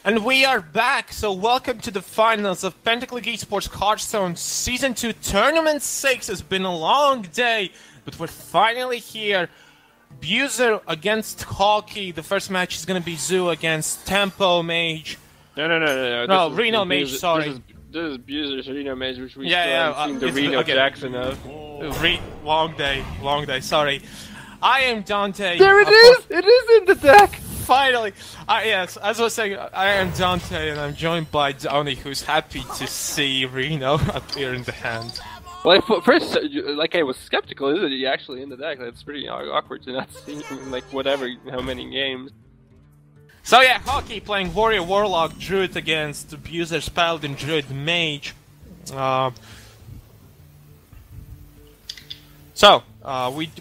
And we are back, so welcome to the finals of Pentaclick eSports Hearthstone Season 2 Tournament 6. It's been a long day, but we're finally here. BuseR against Hockey. The first match is going to be Zoo against Tempo Mage. No, Reno Mage, sorry. This is BuseR's Reno Mage, which we seen the Reno Jackson of. Long day, sorry. I am Dante. There it is! It is in the deck! Finally! Yes, as I was saying, I am Dante, and I'm joined by Donnie, who's happy to see Reno appear in the hand. Well, first, like, I was skeptical, is it actually in the deck? That's pretty awkward to not see him, like, how many games. So yeah, Hockey playing Warrior Warlock Druid against BuseR's Paladin Druid Mage.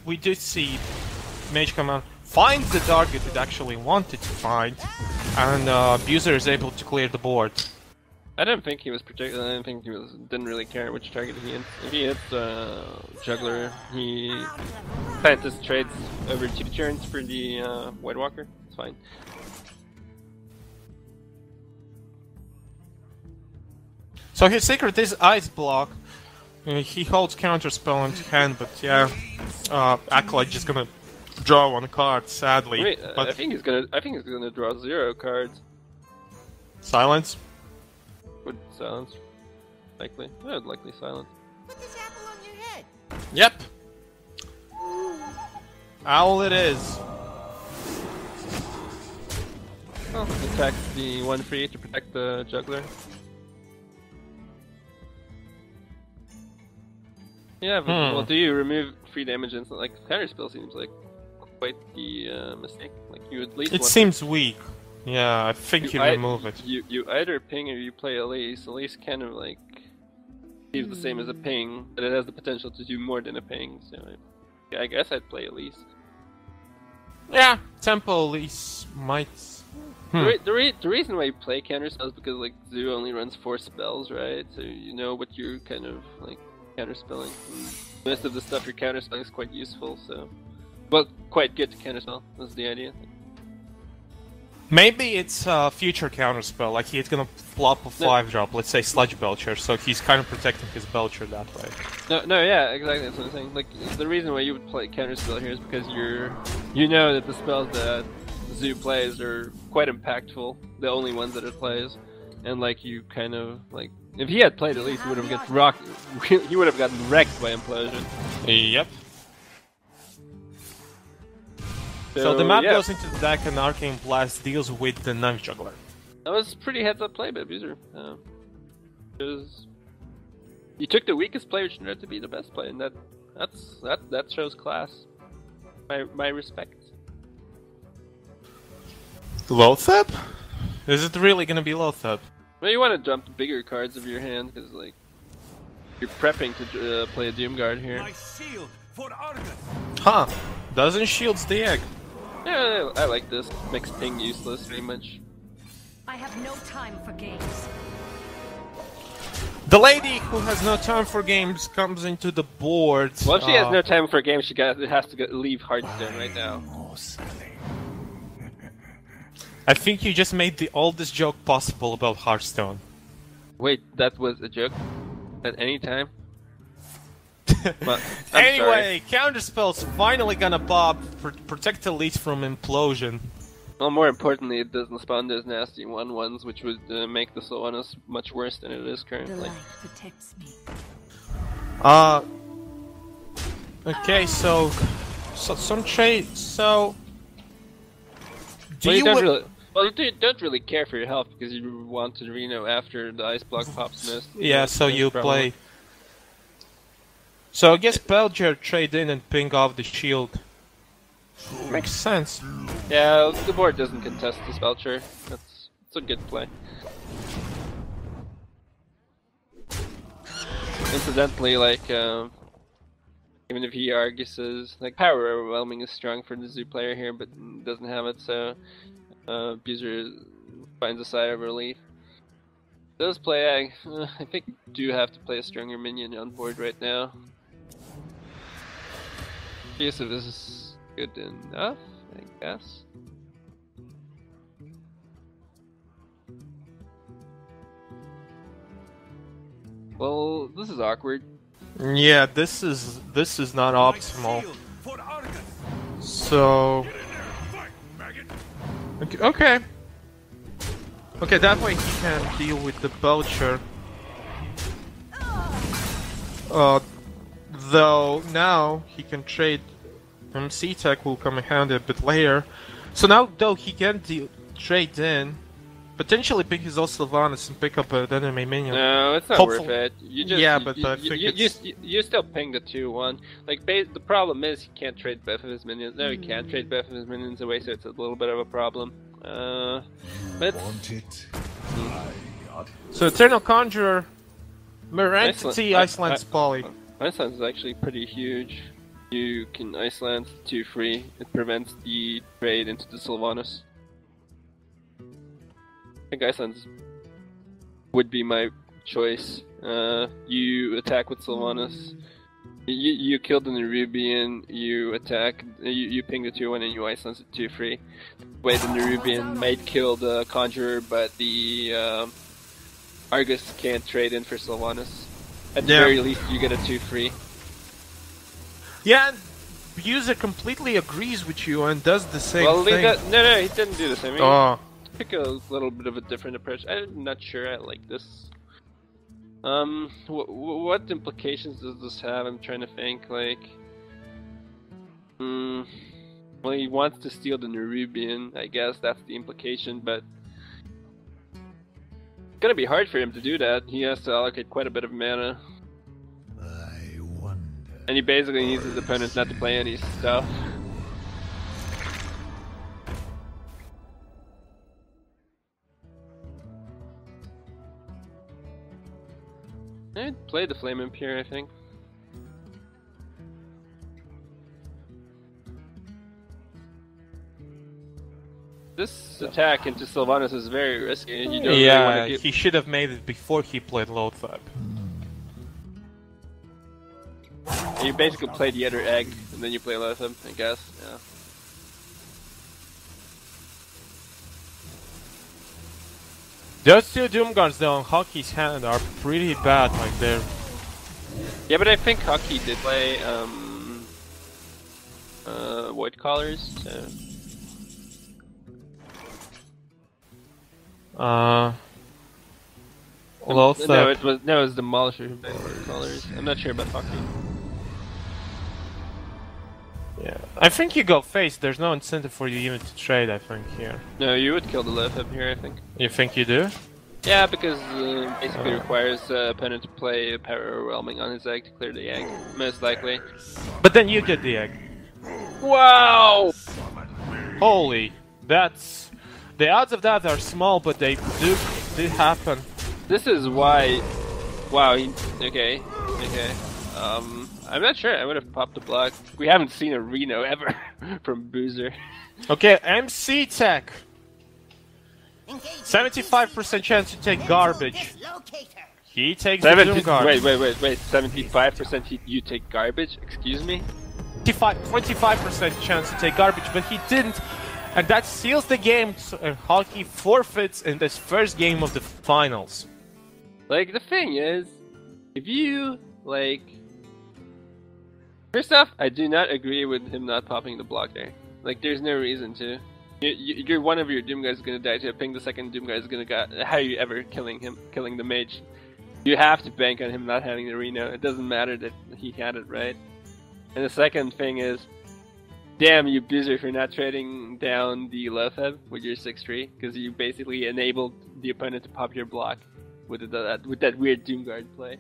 We did see Mage come out, find the target it actually wanted to find, and BuseR is able to clear the board. I don't think he was particular. I don't think he didn't really care which target he hit. If he hits Juggler, he planned his trades over 2 turns for the White Walker. It's fine. So his secret is Ice Block. He holds Counterspell in his hand, but yeah, Acolyte just gonna draw 1 card, sadly. Wait, but I think he's gonna draw 0 cards. Silence? Would silence? Likely. I would likely silence. Put this apple on your head. Yep. Owl it is. Oh, attack the 1 free to protect the Juggler. Yeah, but well, do you remove free damage and like Counterspell seems like quite the mistake. Like you at least. It seems weak. Yeah, I think you remove it. You either ping or you play Elise. Elise kind of like is the same as a ping, but it has the potential to do more than a ping. So I guess I'd play Elise. Yeah, Tempo Elise might. The reason why you play Counterspell is because like Zoo only runs 4 spells, right? So you know what you're kind of like counterspelling. Most of the stuff you're counterspelling is quite useful, so... Well, quite good to counterspell, that's the idea. Maybe it's future counterspell, like he's gonna flop a 5-drop, let's say Sludge Belcher, so he's kind of protecting his Belcher that way. No, yeah, exactly, that's what I'm saying. Like, the reason why you would play counterspell here is because you know that the spells that Zoo plays are quite impactful, the only ones that it plays, and like you kind of, like, if he had played at least, he would have gotten wrecked by Implosion. Yep. So the map goes into the deck and Arcane Blast deals with the Knife Juggler. That was pretty heads-up play by BuseR. You took the weakest player which turned out to be the best player, and that shows class. My respect. Lothep? Is it really gonna be Lothep? Well, you want to dump the bigger cards of your hand, because, like, you're prepping to play a Doomguard here. Huh. Doesn't shields the egg. Yeah, I like this. Makes ping useless, pretty much. I have no time for games. The lady who has no time for games comes into the board. Well, if she has no time for a game, she has to leave Hearthstone right now. I think you just made the oldest joke possible about Hearthstone. Wait, that was a joke? At any time? Anyway, Counterspell's finally gonna bob, protect Elite from Implosion. Well, more importantly, it doesn't spawn those nasty 1/1s, which would make the Sylvanas much worse than it is currently. The light protects me. Okay, so some trade, so... You don't really care for your health because you want to Reno after the Ice Block pops mist. Yeah, so you play... So I guess Belcher trade in and ping off the shield. Makes sense. Yeah, the board doesn't contest this Belcher. It's a good play. Incidentally, like, even if he argues, like, Power Overwhelming is strong for the Zoo player here, but doesn't have it, so BuseR finds a side of relief. Does play Ag. I think you do have to play a stronger minion on board right now. See if this is good enough, I guess. Well, this is awkward. Yeah, this is not optimal. So okay. Okay, that way he can deal with the Belcher. Though now he can trade. MC Tech will come in handy a bit later. So now though he can trade in, potentially pick his old Sylvanas and pick up an enemy minion. No, it's not worth it. You just, yeah, but I think you still ping the 2-1. Like the problem is he can't trade both of his minions. No, he can't trade both of his minions away, so it's a little bit of a problem. But so Eternal Conjurer, Mirror Entity, Iceland's Poly. Iceland is actually pretty huge. You can Iceland 2 free. It prevents the trade into the Sylvanas. I think Iceland would be my choice. You attack with Sylvanas. You kill the Nerubian. You attack. You ping the 2-1 and you Iceland 2 free. Way the Nerubian might kill the Conjurer, but the Argus can't trade in for Sylvanas. At the very least, you get a 2 free. Yeah, and BuseR completely agrees with you and does the same thing. No, he didn't do the same. Took a little bit of a different approach. I'm not sure I like this. What implications does this have? I'm trying to think. Like, well, he wants to steal the Nerubian. I guess that's the implication, but it's gonna be hard for him to do that. He has to allocate quite a bit of mana. And he basically needs his opponents not to play any stuff. I'd play the Flame Imp here, I think. This attack into Sylvanas is very risky. You don't really want to he should have made it before he played Loatheb. You basically play the other egg, and then you play Loatheb, I guess, yeah. Those two Doomguards though on Hockey's hand are pretty bad, like they're... Yeah, but I think Hockey did play, Void Callers, so... Loatheb... No, it was Demolisher who played Void Callers. I'm not sure about Hockey. Yeah, I think you go face. There's no incentive for you even to trade, I think, here. No, you would kill the Loatheb here, I think. You think you do? Yeah, because basically requires opponent to play Power Overwhelming on his egg to clear the egg, most likely. But then you get the egg. Wow! Holy, that's... The odds of that are small, but they do happen. This is why... Wow, okay. I'm not sure. I would have popped the block. We haven't seen a Reno ever from BuseR. Okay, MC Tech. 75% chance to take garbage. He takes the Doomguard. Wait. 75% you take garbage? Excuse me? 25% chance to take garbage, but he didn't. And that seals the game, and Hockey forfeits in this first game of the finals. Like, the thing is, if you, like... First off, I do not agree with him not popping the block there. Like, there's no reason to. You're one of your Doom guys is gonna die to a ping, the second Doom guy is gonna go. How are you ever killing the mage? You have to bank on him not having the Reno. It doesn't matter that he had it, right? And the second thing is, damn you BuseR for not trading down the Loatheb with your 6-3, because you basically enabled the opponent to pop your block with that weird Doomguard play.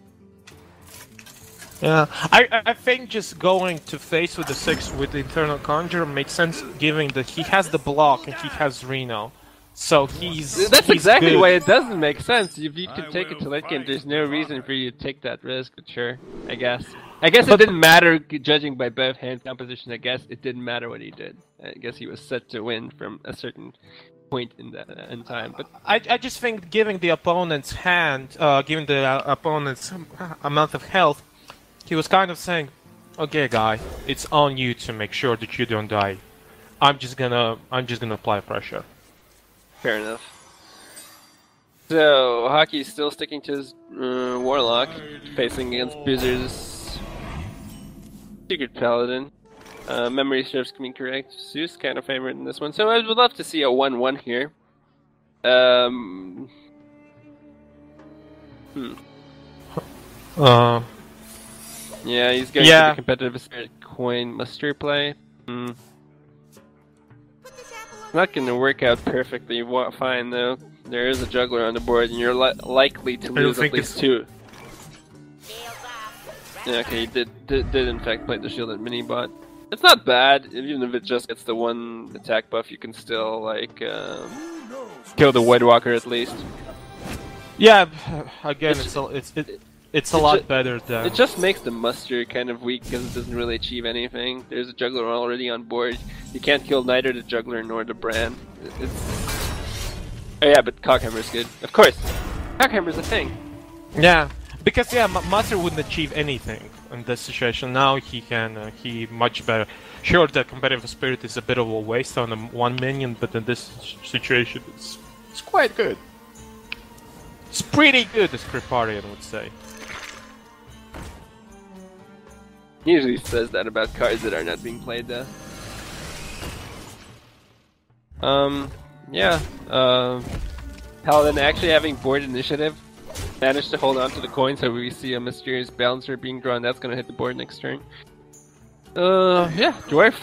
Yeah, I think just going to face with the 6 with the Internal Conjurer makes sense, given that he has the block and he has Reno. So That's exactly why it doesn't make sense. If you can take it to late game, there's no reason for you to take that risk, but sure, I guess. It didn't matter, judging by both hand composition, I guess it didn't matter what he did. I guess he was set to win from a certain point in time, but... I just think giving the opponent's hand, given the opponent's amount of health, he was kind of saying, okay guy, it's on you to make sure that you don't die. I'm just gonna apply pressure. Fair enough. So, Hockey's still sticking to his Warlock, facing against BuseR's Secret Paladin. Memory serves me correct. Zeus kind of favorite in this one, so I would love to see a 1-1 here. Yeah, he's going to the competitive spirit coin muster play. Not going to work out perfectly fine though. There is a juggler on the board, and you're likely to lose at least 2. Yeah, okay, he did in fact play the shielded mini bot. It's not bad, even if it just gets the 1 attack buff. You can still like kill the White Walker at least. Yeah, again, it's a lot better than... It just makes the muster kind of weak because it doesn't really achieve anything. There's a juggler already on board. You can't kill neither the juggler nor the brand. Oh yeah, but Cockhammer's good. Of course! Cockhammer's a thing! Yeah, because muster wouldn't achieve anything in this situation. Now he can, he much better. Sure, the competitive spirit is a bit of a waste on 1 minion, but in this situation it's quite good. It's pretty good, as Kriparian would say. He usually says that about cards that are not being played though. Paladin actually having board initiative managed to hold on to the coin, so we see a mysterious balancer being drawn. That's gonna hit the board next turn. Yeah, Dwarf.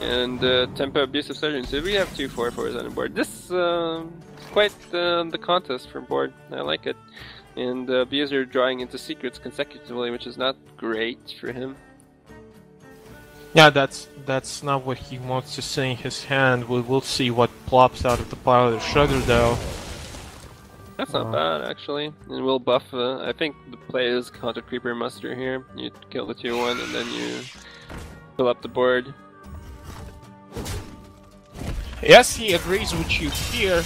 And Tempo Abusive Surgeon. So we have 2 4/4s on the board. This is quite the contest for board. I like it. And BuseR drawing into secrets consecutively, which is not great for him. Yeah, that's not what he wants to see in his hand. We'll see what plops out of the pile of the Shredder though. That's not bad actually. And we'll buff, I think the play is Haunted Creeper Muster here. You kill the 2/1 and then you fill up the board. Yes, he agrees with you here.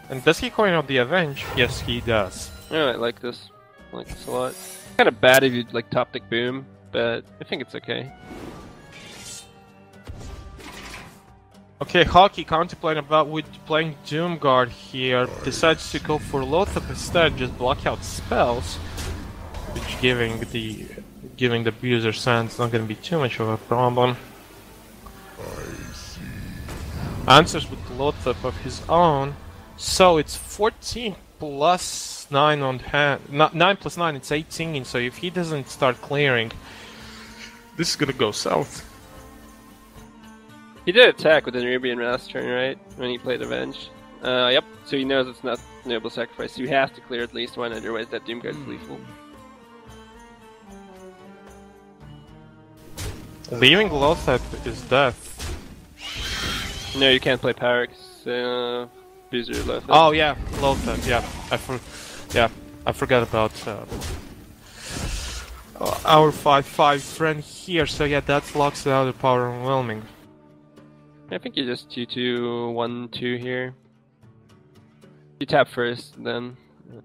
And does he coin out the Avenge? Yes, he does. Yeah, I like this. I like this a lot. Kind of bad if you like top deck Boom, but I think it's okay. Okay, Hockey contemplating about with playing Doomguard here, decides to go for Lothar instead, just block out spells, which giving the BuseR Sands not gonna be too much of a problem. Answers with Lothar of his own, so it's 14 plus 9 on hand. 9 plus 9, it's 18. So if he doesn't start clearing, this is gonna go south. He did attack with the Arabian last turn, right? When he played Avenge. Yep. So he knows it's not Noble Sacrifice. So you have to clear at least 1, otherwise that Doomguard is lethal. Leaving Lothar is death. No, you can't play power because BuseR Lothar. Oh yeah, Lothar. Yeah, I forgot about our 5/5 friend here. So yeah, that locks out the power overwhelming. I think you just 2/2, 1/2 here. You tap first, then. I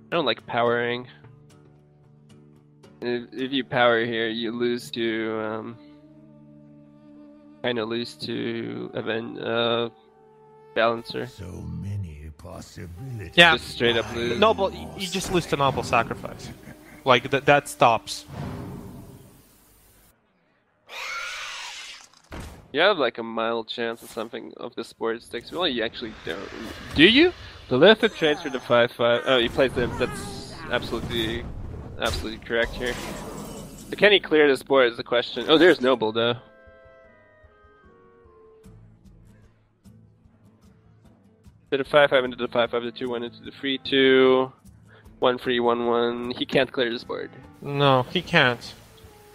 don't like powering. If you power here, you lose to kind of lose to Balancer. So many possibilities. Yeah, just straight up lose. Noble. You just lose to Noble Sacrifice. Like that stops. You have like a mild chance of something of the sport sticks. Well, you actually don't. Do you? The Lothar transferred to 5/5. Oh, you played them. That's absolutely correct here. So can he clear this board is the question. Oh, there's Noble though. To the 5/5 into the 5/5, the 2/1 into the 3/2, 1 free 1/1. He can't clear this board. No, he can't.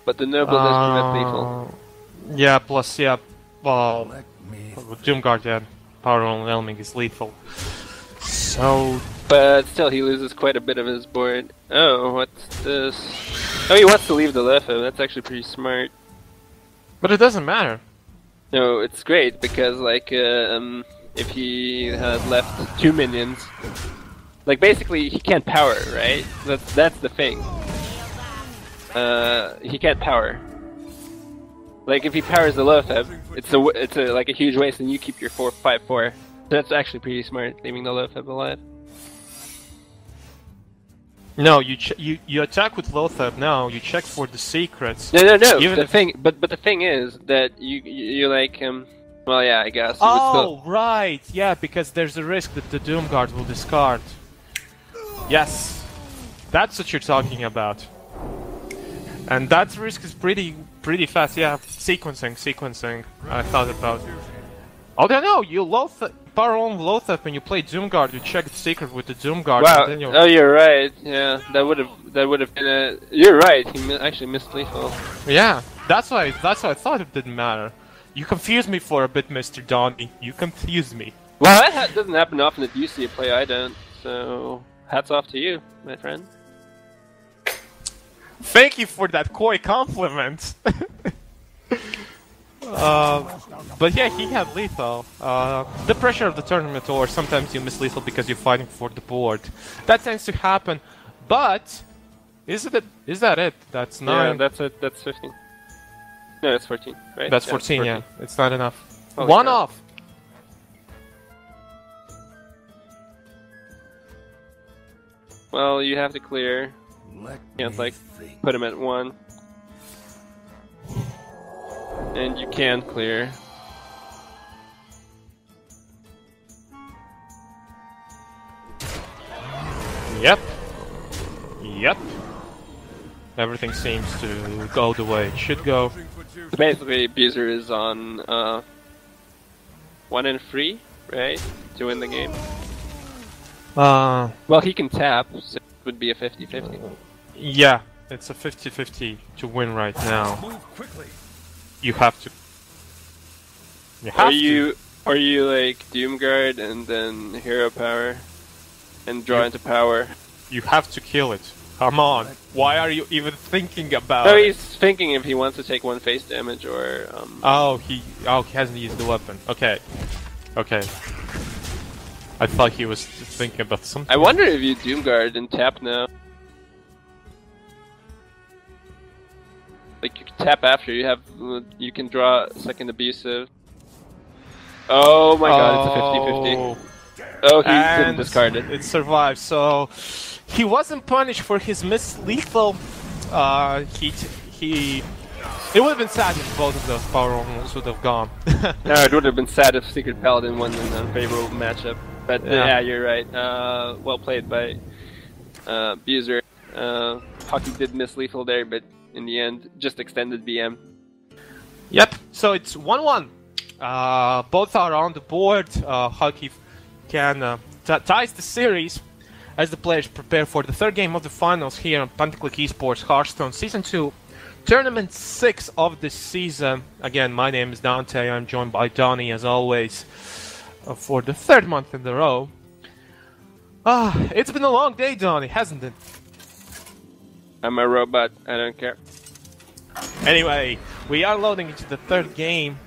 But the Noble does prevent lethal. Yeah, plus Doomguard, yeah, power overwhelming is lethal. So, but still, he loses quite a bit of his board. Oh, what's this? Oh, he wants to leave the Lothar. That's actually pretty smart. but it doesn't matter. No, it's great because like if he had left 2 minions, like basically he can't power, right? That's the thing. He can't power. Like if he powers the Lotheb, it's like a huge waste, and you keep your 4/5/4. That's actually pretty smart, leaving the Lotheb alive. No, you attack with Lotheb now. You check for the secrets. No. Even The if- thing, but the thing is that you like well, yeah, I guess. You would Oh, still... right. Yeah, because there's a risk that the Doomguard will discard. Yes, that's what you're talking about. And that risk is pretty fast. Yeah, sequencing. I thought about. Oh no, you power on Lotheb when you play Doomguard. You check the secret with the Doomguard. Wow. And then Oh, you're right. Yeah, that would have been a. You're right. He actually missed lethal. Yeah, that's why I thought it didn't matter. You confused me for a bit, Mr. Donnie. You confused me. Well, that doesn't happen often that you see a play I don't. So hats off to you, my friend. Thank you for that coy compliment. But yeah, he had lethal. The pressure of the tournament, or sometimes you miss lethal because you're fighting for the board. That tends to happen. But is that it? That's 9. Yeah, that's it. That's 15. No, that's 14, right? That's Yeah, 14. Yeah, it's not enough. Holy One crap. off. Well, you have to clear. Let Can't me like think. put him at 1. And you can clear. Yep. Everything seems to go the way it should go. So basically, BuseR is on 1 and 3, right? To win the game. Well, he can tap, so it would be a 50-50. Yeah, it's a 50-50 to win right now. You have to. Are you like Doomguard and then Hero Power and draw into power? You have to kill it. Come on. Why are you even thinking about No, it? he's thinking if he wants to take 1 face damage or Oh, he hasn't used the weapon. Okay. I thought he was thinking about something. I wonder if you Doomguard and tap now. Like you can tap after you can draw second abusive. Oh my god, it's a 50-50. Oh, he didn't And discard it. It survived, so he wasn't punished for his miss-lethal. It would have been sad if both of those power rolls would have gone. No, it would have been sad if Secret Paladin won an unfavorable matchup. But yeah, you're right. Well played by BuseR. Hockey did miss lethal there, but in the end, just extended BM. Yep, so it's 1-1. Both are on the board. Hockey can ties the series as the players prepare for the third game of the finals here on Pentaclick eSports Hearthstone Season 2, Tournament 6 of this season. Again, my name is Dante. I'm joined by Donnie, as always, for the third month in a row. It's been a long day, Donnie, hasn't it? I'm a robot. I don't care. Anyway, we are loading into the third game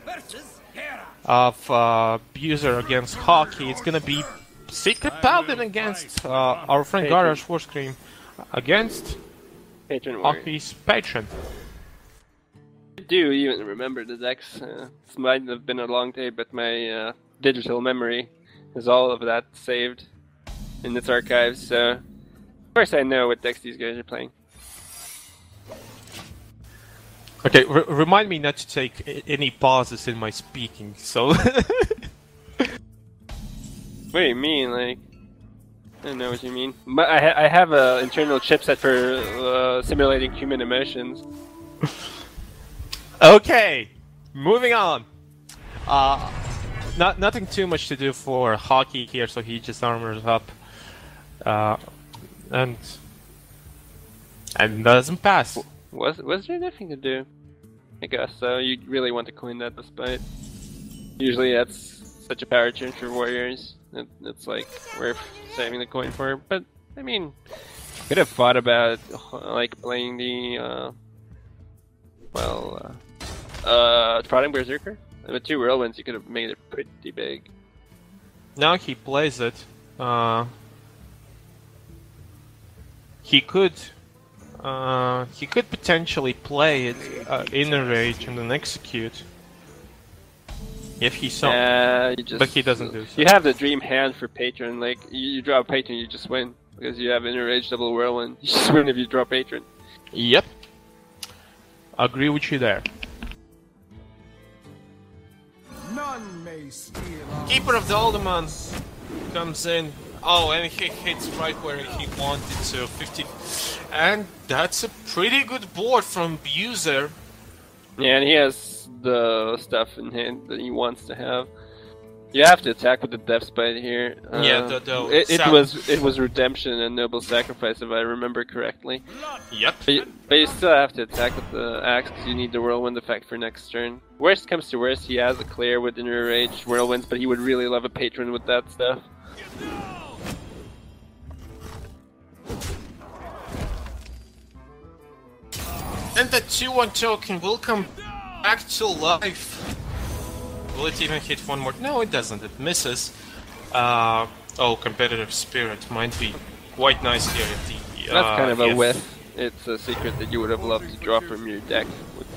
of BuseR against Hockey. It's gonna be Secret Paladin against our friend Patron. Garage Warscream against Patron Warrior. Hockey's Patron. I do even remember the decks. This might have been a long day, but my digital memory has all of that saved in its archives. So, of course, I know what decks these guys are playing. Okay, remind me not to take any pauses in my speaking, so... What do you mean? Like, I don't know what you mean. But I have an internal chipset for simulating human emotions. Okay, moving on. Nothing too much to do for Hockey here, so he just armors up. And doesn't pass. Was there nothing to do? I guess so. You really want to coin that despite. Usually that's such a power turn for warriors. It's like worth saving the coin for. But I mean, could have thought about like playing the Trotting Berserker. With 2 whirlwinds, you could have made it pretty big. Now he plays it. He could He could potentially play it Inner Rage and then execute. If he saw. But he doesn't do so. You have the dream hand for Patron. Like, you draw a Patron, you just win. Because you have Inner Rage double Whirlwind. You just win if you draw Patron. Yep. Agree with you there. None may steal our Keeper of the Aldermans comes in. Oh, and he hits right where he wanted to. 50. And that's a pretty good board from BuseR. Yeah, and he has the stuff in hand that he wants to have. You have to attack with the Death Spite here. Yeah, it was Redemption and Noble Sacrifice, if I remember correctly. Yep. But you still have to attack with the Axe because you need the Whirlwind effect for next turn. Worst comes to worst, he has a clear with Inner Rage Whirlwinds, but he would really love a Patron with that stuff. And the 2-1 token will come back to life. Will it even hit one more? No, it doesn't. It misses. Oh, Competitive Spirit might be quite nice here at the... That's kind of a whiff. It's a secret that you would have loved to draw from your deck with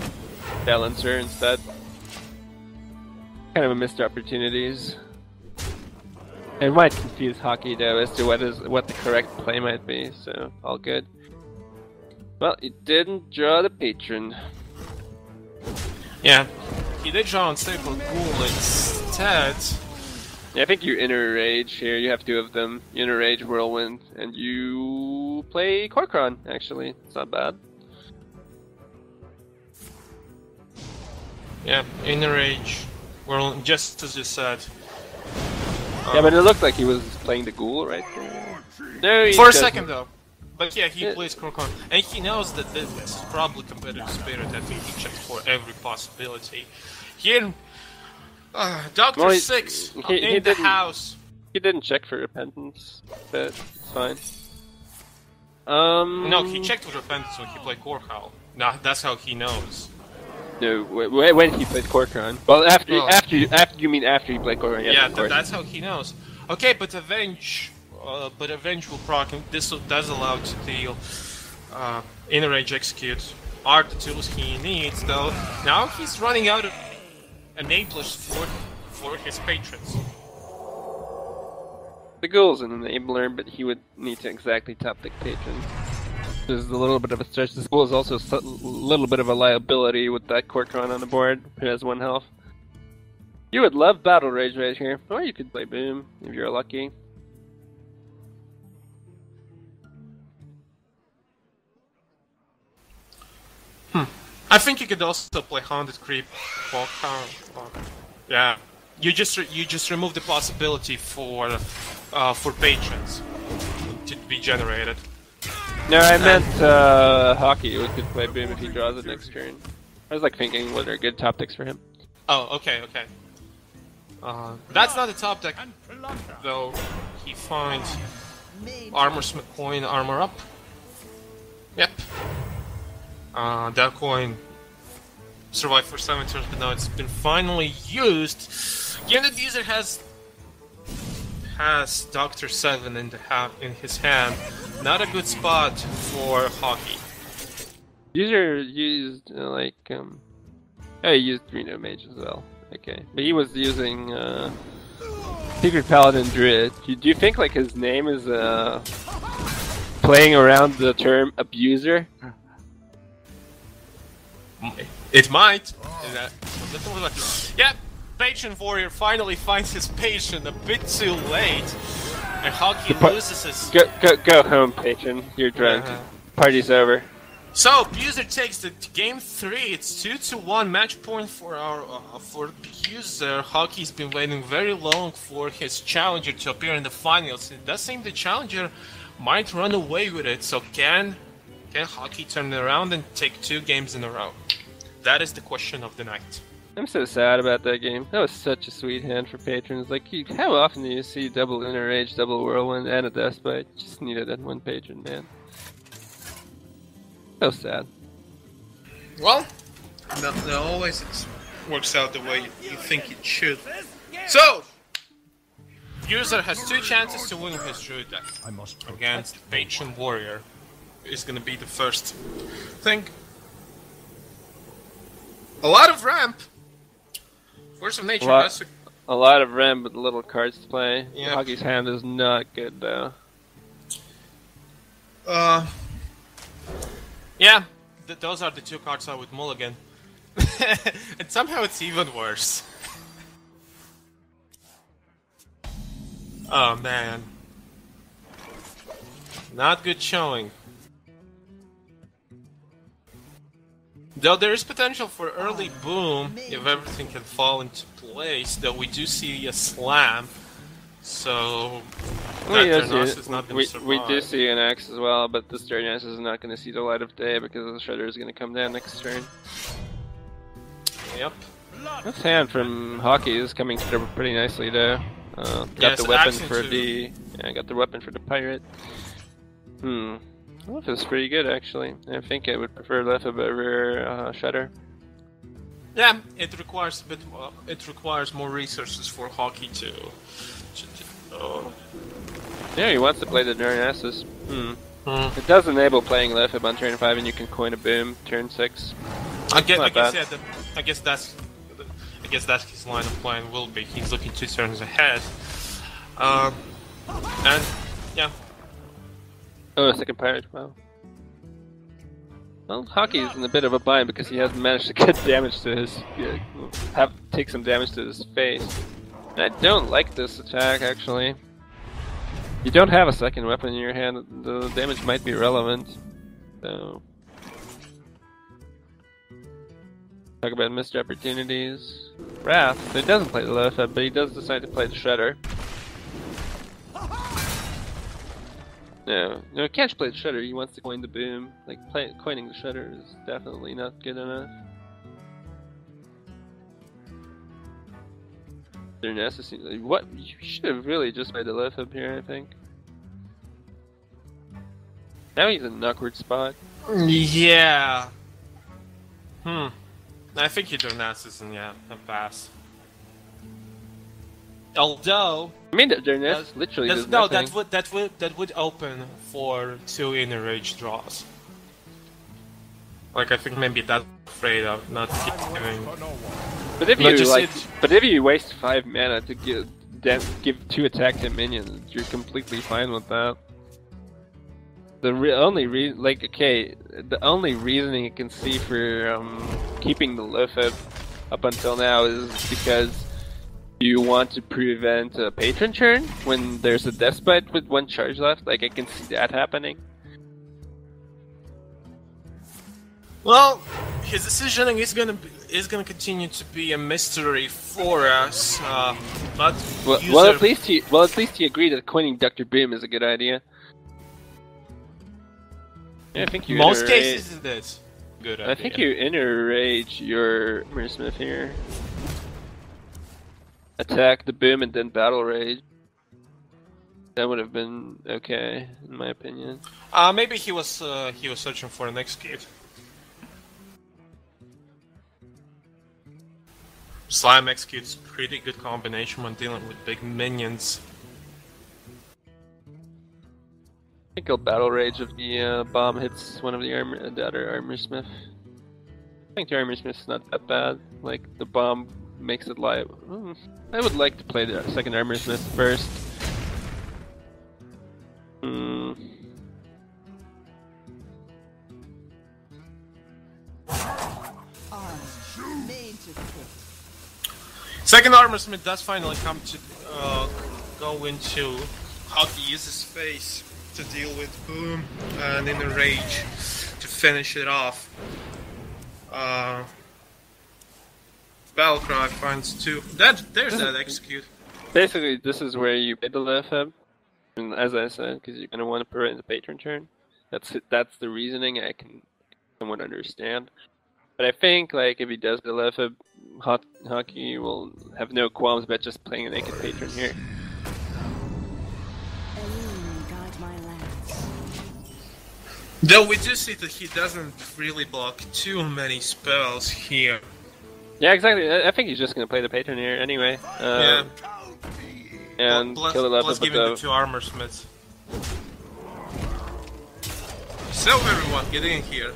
Balancer instead. Kind of a missed opportunities. It might confuse Hockey though as to what the correct play might be, so all good. Well, he didn't draw the Patron. Yeah, he did draw Unstable Ghoul instead. Yeah, I think you Inner Rage here, you have two of them. Inner Rage, Whirlwind, and you play Korkron, actually. It's not bad. Yeah, Inner Rage, Whirlwind, just as you said. Yeah, but it looked like he was playing the Ghoul right there. No, he For a doesn't. second though. But yeah, he plays Korkron. And he knows that this is probably Competitive Spirit. I think he checks for every possibility. Here, Dr. 6 in the house. He didn't check for Repentance, but it's fine. No, he checked for Repentance when he played Korkhowl. Nah, that's how he knows. No, when he played Korkron. Well, after you mean after he played Korkron? Yeah, that's how he knows. Okay, but Avenge will proc, and this does allow to deal Inner Rage Execute. Are the tools he needs, though. Now he's running out of enablers for his patrons. The Ghoul's an enabler, but he would need to exactly top the patron. There's a little bit of a stretch. This Ghoul is also a little bit of a liability with that Korkron on the board. It has 1 health. You would love Battle Rage right here, or you could play Boom if you're lucky. I think you could also play Haunted Creep. Yeah, you just remove the possibility for patrons to be generated. No, I meant Hockey would could play Boom if he draws it next turn. I was like thinking what are good top decks for him. Oh, okay. That's not a top deck, though. He finds Armor Smith coin, Armor Up. Yep. That coin survived for 7 turns, but now it's been finally used. Given that BuseR has Dr. 7 in his hand, not a good spot for Hockey. BuseR used he used Reno Mage as well. Okay, but he was using Secret Paladin Druid. Do you think like his name is playing around the term abuser? It might. Yeah, Patron Warrior finally finds his patron a bit too late, and Hockey loses his. Go home, Patron. You're drunk. Party's over. So BuseR takes the game 3. It's 2-1 match point for BuseR. Hockey's been waiting very long for his challenger to appear in the finals. It does seem the challenger might run away with it. So can Hockey turn it around and take 2 games in a row? That is the question of the night. I'm so sad about that game. That was such a sweet hand for patrons. Like, how often do you see double Inner Rage, double Whirlwind, and a Death Spite? Just needed that one patron, man. So sad. Well, not always it works out the way you think it should. So, BuseR has 2 chances to win his Druid deck against Patron Warrior. is gonna be the first thing. A lot of ramp. Force of Nature has to... A lot of ramp with little cards to play. Yeah. Hockey's hand is not good though. Yeah, those are the two cards I would mulligan. And somehow it's even worse. Oh man. Not good showing. Though there is potential for early boom if everything can fall into place, though we do see a slam. So that is not going to survive. We do see an X as well, but this Darkness is not going to see the light of day because the Shredder is going to come down next turn. Yep. This hand from Hockey is coming through pretty nicely though. Got the weapon for the got the weapon for the pirate. Left is pretty good actually. I think I would prefer left over Shredder. Yeah, it requires a bit. It requires more resources for Hockey to Yeah, he wants to play the Darknesses. It does enable playing left on turn 5, and you can coin a boom turn 6. I guess that's his line of playing will be. He's looking 2 turns ahead. And yeah. Oh, a second pirate. Wow. Well, Hockey is in a bit of a bind because he hasn't managed to get damage to his take some damage to his face. And I don't like this attack actually. You don't have a second weapon in your hand. The damage might be relevant. So talk about missed opportunities. Wrath. So he doesn't play the left side, but he does decide to play the Shredder. No, he can't play the Shredder. He wants to coin the boom. Like coining the Shredder is definitely not good enough. They're necessary. What? You should have really just played the left up here, I think. Now he's in an awkward spot. Yeah. I think he Darknesses and yeah, a pass. Although I mean, Darkness literally does no, nothing. that would open for 2 inner rage draws. Like I think maybe that's afraid of not giving. But if you waste 5 mana to give 2 attack to minions, you're completely fine with that. The only reasoning you can see for keeping the Lotha up until now is because you want to prevent a patron turn when there's a death bite with 1 charge left. Like I can see that happening. Well, his decisioning is gonna continue to be a mystery for us. But well, at least he agreed that coining Dr. Boom is a good idea. Yeah, I think you most cases it is good idea. I think you inner rage your Smith here. Attack the boom and then battle rage. That would have been okay, in my opinion. Maybe he was searching for an execute. Slime executes pretty good combination when dealing with big minions. I think he'll battle rage if the bomb hits one of the other armor smith. I think the armor smith's not that bad. Like the bomb makes it live. I would like to play the second armor smith first. Second armor smith does finally come to go into how to use his face to deal with boom and in a rage to finish it off. Battlecry finds 2. There's that execute. Basically, this is where you pay the left hub, and as I said, because you're gonna want to prevent the patron turn. That's the reasoning I can somewhat understand. But I think like if he does the left hub, Hockey will have no qualms about just playing a naked patron here. Though we do see that he doesn't really block too many spells here. Yeah, exactly. I think he's just gonna play the patron here anyway. Yeah. And kill the left let's with give him the 2 armor smiths. So everyone, get in here.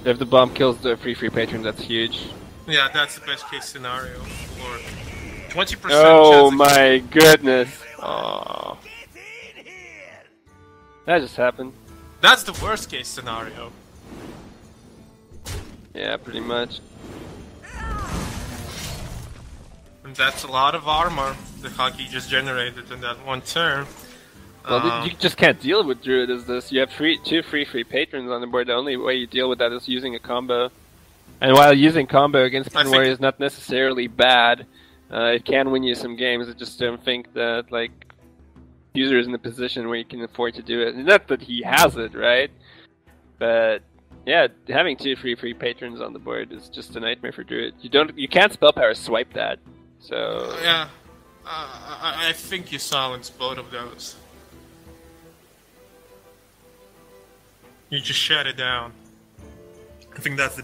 If the bomb kills the free patron, that's huge. Yeah, that's the best case scenario. For 20% Oh chance. my goodness! Oh, that just happened. That's the worst case scenario. Yeah, pretty much. And that's a lot of armor that Hockey just generated in that one turn. Well, you just can't deal with Druid as this. You have two free patrons on the board. The only way you deal with that is using a combo. And while using combo against Pin Warrior is not necessarily bad, it can win you some games. I just don't think that like BuseR is in a position where you can afford to do it. Not that he has it, right? But yeah, having two free patrons on the board is just a nightmare for Druid. You can't spell power swipe that. So yeah, I think you silence both of those. You just shut it down. I think that's the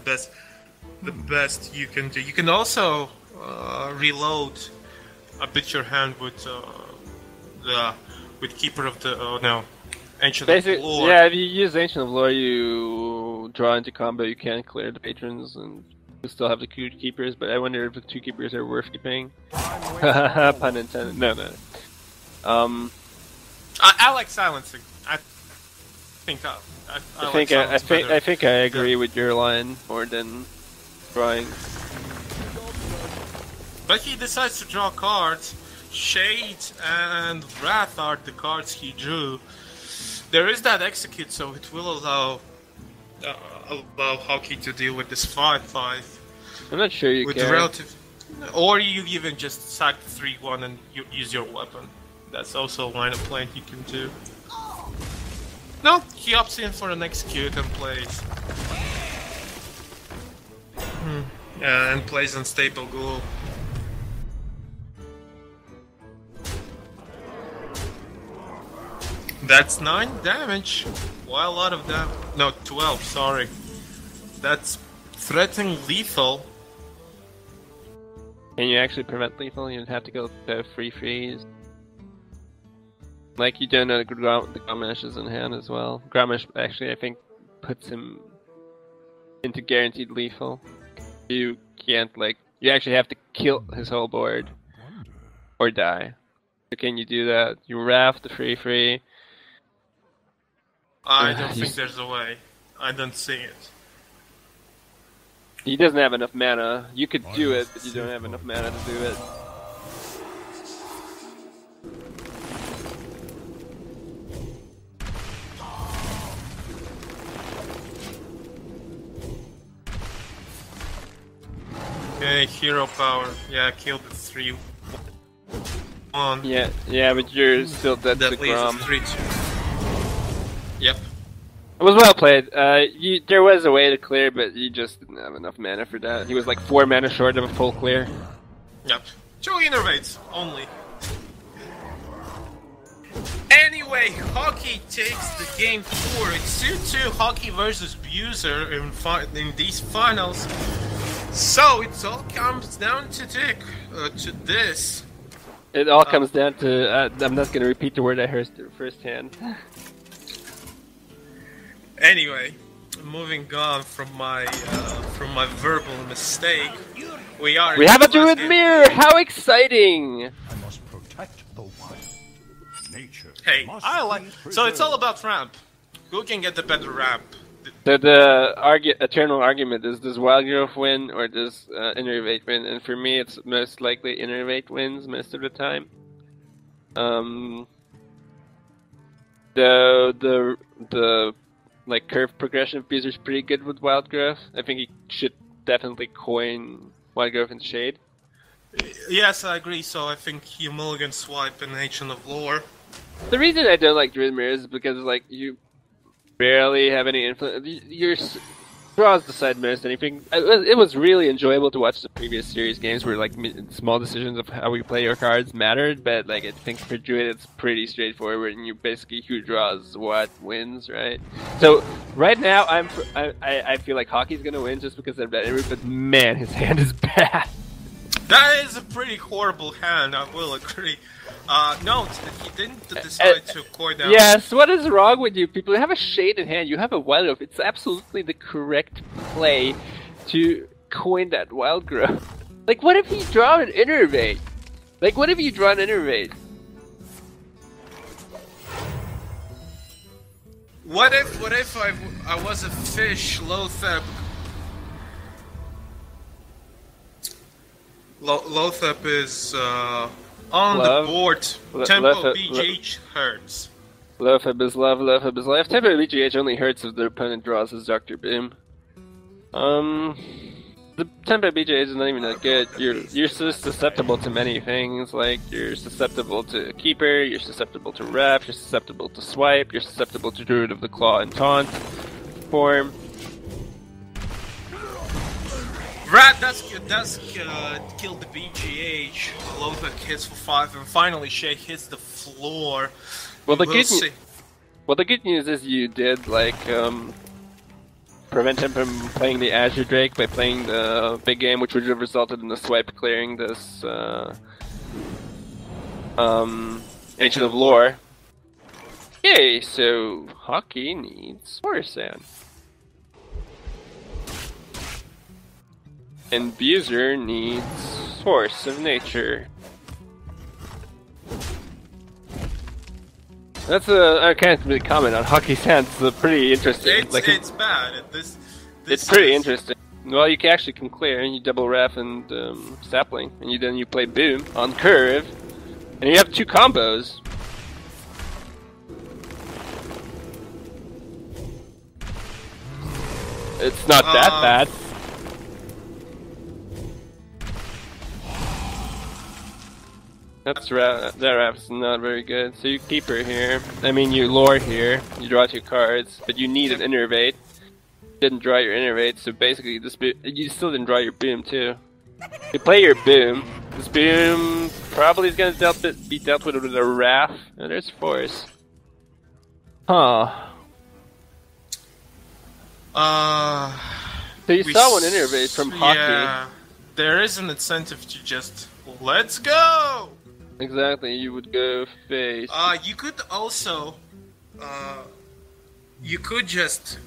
best you can do. You can also reload a bit your hand with Keeper of the Ancient of Lore. Yeah, if you use Ancient of Lore, you draw into combo. You can clear the patrons, and you still have the two keepers. But I wonder if the two keepers are worth keeping. Pun intended. No. I like silencing. I think I agree with your line more than drawing. But he decides to draw cards. Shade and Wrath are the cards he drew. There is that execute, so it will allow Hockey to deal with this 5/5. I'm not sure you with can. Relative, or you even just sack 3/1 and you use your weapon. That's also a line of play he can do. No, he opts in for an execute and plays. And plays Unstable Ghoul. That's 9 damage. Why a lot of damage? No, 12, sorry. That's threatening lethal. Can you actually prevent lethal? You'd have to go to free freeze. Like you don't know the Grommash is in hand as well. Grommash actually I think puts him into guaranteed lethal. You can't you actually have to kill his whole board or die. So can you do that? You raft the free. I don't think there's a way. I don't see it. He doesn't have enough mana. You could do it, but you don't have enough mana to do it. Okay, hero power. Yeah, killed the 3-1. Yeah, but you're still dead to That leaves us Grom. 3-2. Yep. It was well played. There was a way to clear, but you just didn't have enough mana for that. He was like 4 mana short of a full clear. Yep. 2 innervates only. Anyway, Hockey takes the game 4. It's 2-2 Hockey versus BuseR in these finals. So it all comes down to this. It all comes down to. I'm not going to repeat the word I heard firsthand. Anyway, moving on from my verbal mistake, we have a Druid mirror. How exciting! I must protect the wild. Nature. Hey, I like. So it's all about ramp. Who can get the better ramp? So the eternal argument is: does Wild Growth win or does Innervate win? And for me, it's most likely Innervate wins most of the time. The curve progression of BuseR is pretty good with Wild Growth. I think he should definitely coin Wild Growth and Shade. Yes, I agree. So I think you mulligan swipe and Ancient of Lore. The reason I don't like Druid Mirrors is because you barely have any influence. Your draws decide most anything. It was really enjoyable to watch the previous series games where small decisions of how we play your cards mattered, but I think for Druid it's pretty straightforward, and you basically who draws what wins, right? So right now I feel like Hockey's gonna win just because I'm better, but man, his hand is bad. That is a pretty horrible hand, I will agree. No, he didn't decide to core down. Yes, what is wrong with you people? You have a shade in hand, you have a wild growth. It's absolutely the correct play to coin that wild growth. Like, what if he draw an innervate? Like, what if you draw an innervate? What if I was a fish, Lothep? Lothep is on the board. Tempo BGH hurts. Lothep is love, Lothep is life. Tempo BGH only hurts if their opponent draws his Dr. Boom. The Tempo BGH is not even that good. You're so susceptible to many things, like you're susceptible to Keeper, you're susceptible to Ref, you're susceptible to Swipe, you're susceptible to Druid of the Claw and Taunt form. Rat does kill the BGH. Lothep hits for 5, and finally Shay hits the floor. Well, the good news is you did like prevent him from playing the Azure Drake by playing the big game, which would have resulted in the Swipe clearing this Ancient of Lore. Yay! So Hockey needs Horizon. And BuseR needs Force of Nature. I can't really comment on Hockey's hands. It's pretty interesting. It's bad. It's pretty interesting. Well, you can actually clear, and you double Ref and Sapling, and then you play Boom on curve, and you have 2 combos. It's not that bad. That Ref's not very good. So you keep her here. I mean, you lore here. You draw 2 cards, but you need an innervate. Didn't draw your innervate, so basically you still didn't draw your Boom too. You play your Boom. This Boom probably is gonna be dealt with a Wrath. And there's Force. Huh. So you saw one innervate from Hockey. Yeah, there is an incentive to just let's go. Exactly, you would go face. You could also, you could just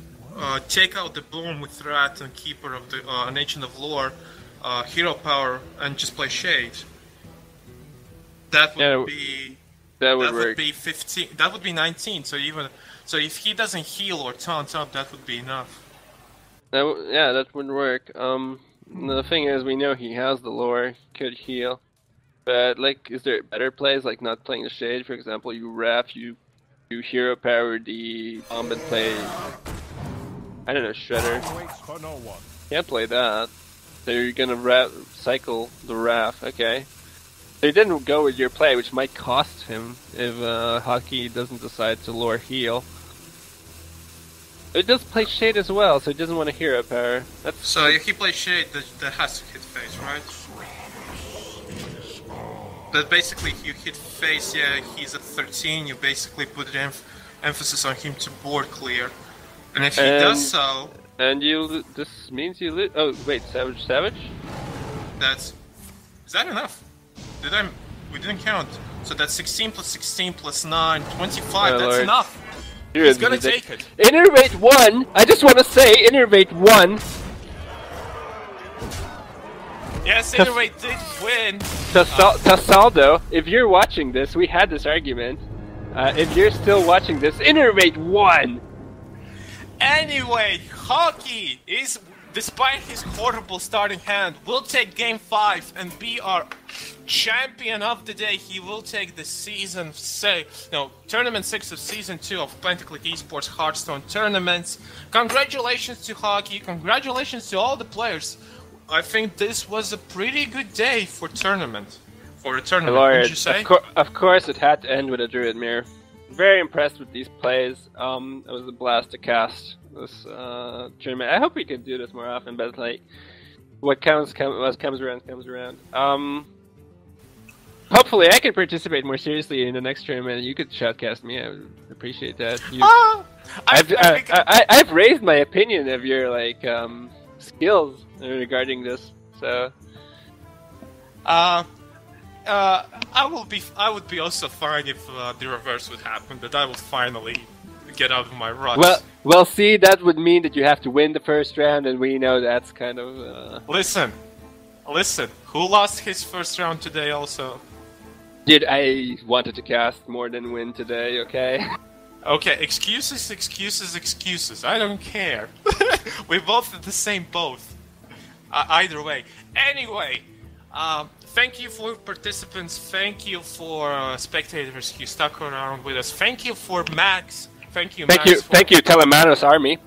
take out the Boom with Rat and Keeper of the Ancient of Lore, Hero Power, and just play Shade. That would would be 15. That would be 19. So if he doesn't heal or taunt up, that would be enough. That wouldn't work. The thing is, we know he has the lore, could heal. But, like, is there better plays, like not playing the Shade? For example, you Wrath, you Hero Power the Bomb and play, I don't know, Shredder. Can't play that. So you're gonna cycle the Wrath, okay. So he didn't go with your play, which might cost him if Hockey doesn't decide to lore heal. It does play Shade as well, so he doesn't want a Hero Power. So if he plays Shade, that has to hit face, right? But basically, you hit face, yeah, he's at 13, you basically put emphasis on him to board clear. And if he does so... And this means you lose... Oh, wait, Savage? Is that enough? We didn't count. So that's 16 plus 16 plus 9, 25, that's Lord. enough. He's gonna take it. Innervate 1! I just want to say, Innervate 1! Yes, Innervate did win. Tasaldo, if you're watching this, we had this argument. If you're still watching this, Innervate 1! Anyway, Hockey is, despite his horrible starting hand, will take Game 5 and be our champion of the day. He will take the Tournament 6 of Season 2 of Pentaclick eSports Hearthstone tournaments. Congratulations to Hockey, congratulations to all the players. I think this was a pretty good day for a tournament, wouldn't you say? Of course it had to end with a Druid Mirror. Very impressed with these plays. It was a blast to cast this tournament. I hope we can do this more often, but like, what comes around comes around. Hopefully I can participate more seriously in the next tournament. You could shoutcast me. I would appreciate that. I've raised my opinion of your like skills regarding this. So I would be also fine if the reverse would happen. That I would finally get out of my rut. Well, see, that would mean that you have to win the first round, and we know that's kind of. Listen. Who lost his first round today? Also. Dude, I wanted to cast more than win today. Okay. Okay, excuses. I don't care. We both in the same boat. Either way. Anyway, thank you for participants. Thank you for spectators who stuck around with us. Thank you for Max. Thank you, Max. Thank you, Telemanos Army.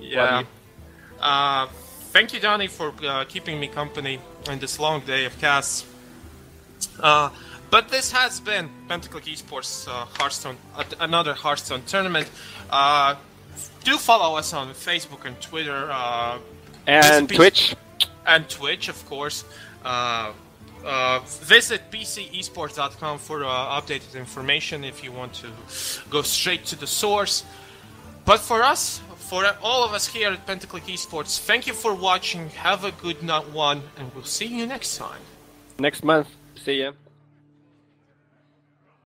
Yeah. Thank you, Donnie, for keeping me company in this long day of casts. But this has been Pentaclick eSports Hearthstone, another Hearthstone tournament. Do follow us on Facebook and Twitter. And Twitch. And Twitch, of course. Visit PCesports.com for updated information if you want to go straight to the source. But for us, for all of us here at Pentaclick eSports, thank you for watching. Have a good one, and we'll see you next time. Next month. See ya.